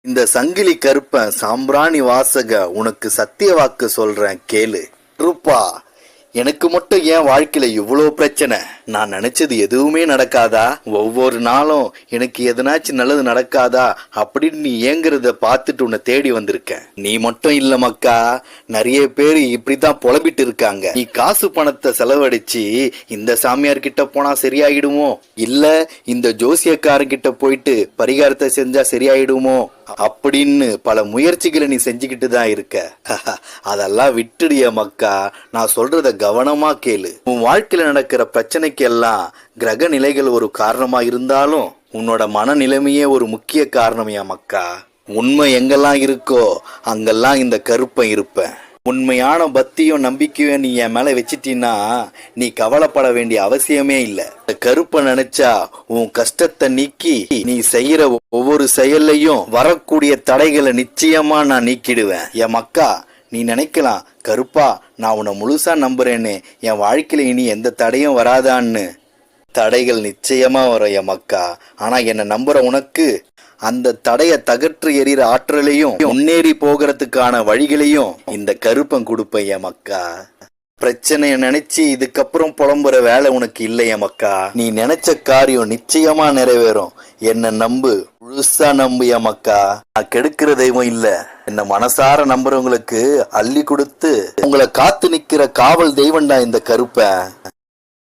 இந்த சங்கிலி கருப்பன் சாம்பிராணி வாசக உனக்கு சத்திய வாக்கு சொல்றேன் கேளு. ரூபா, எனக்கு மட்டும் ஏன் வாழ்க்கையில இவ்வளோ பிரச்சனை? நான் நினைச்சது எதுவுமே நடக்காதா? ஒவ்வொரு நாளும் எனக்கு எதனாச்சும் நல்லது நடக்காதா அப்படின்னு நீ ஏங்குறத பார்த்துட்டு உன்னை தேடி வந்திருக்கேன். நீ மட்டும் இல்ல மக்கா, நிறைய பேர் இப்படிதான் புலம்பிட்டு இருக்காங்க. நீ காசு பணத்தை செலவழிச்சு இந்த சாமியார் கிட்ட போனா சரியாயிடுமோ, இல்ல இந்த ஜோசியக்காரங்கிட்ட போயிட்டு பரிகாரத்தை செஞ்சா சரியாயிடுமோ அப்படின்னு பல முயற்சிகளை நீ செஞ்சுக்கிட்டு தான் இருக்க. அதெல்லாம் விட்டுடிய மக்கா, நான் சொல்றத கவனமா கேளு. உன் வாழ்க்கையில நடக்கிற பிரச்சனைக்கு எல்லாம் கிரக நிலைகள் ஒரு காரணமா இருந்தாலும் உன்னோட மனநிலைமையே ஒரு முக்கிய காரணமையா மக்கா. உண்மை எங்கெல்லாம் இருக்கோ அங்கெல்லாம் இந்த கருப்பன் இருப்பேன். உண்மையான பக்தியும் நம்பிக்கையும் நீ என் மேல வச்சிட்டீன்னா நீ கவலைப்பட வேண்டிய அவசியமே இல்ல. கருப்பை நினைச்சா உன் கஷ்டத்தை நீக்கி நீ செய்யற ஒவ்வொரு செயல்லையும் வரக்கூடிய தடைகளை நிச்சயமா நான் நீக்கிடுவேன். என் மக்கா, நீ நினைக்கலாம், கருப்பா நான் உன்னை முழுசா நம்புறேன்னு, என் வாழ்க்கையில இனி எந்த தடையும் வராதான்னு. தடைகள் நிச்சயமா வரும் என் மக்கா. ஆனா என்னை நம்புற உனக்கு அந்த தடைய தகற்று எறிகிற ஆற்றலையும் முன்னேறி போகிறதுக்கான வழிகளையும் இந்த கருப்பன் கொடுப்பேன் என் மக்கா. பிரச்சனைய நினைச்சு இதுக்கப்புறம் புலம்புற வேலை உனக்கு இல்லைய மக்கா. நீ நினைச்ச காரியம் நிச்சயமா நிறைவேறும். என்ன நம்பு, முழுசா நம்பு என் மக்கா. நான் கெடுக்கிற தெய்வம் இல்ல. என்ன மனசார நம்புறவங்களுக்கு அள்ளி கொடுத்து உங்களை காத்து நிக்கிற காவல் தெய்வம்டா இந்த கருப்பன்.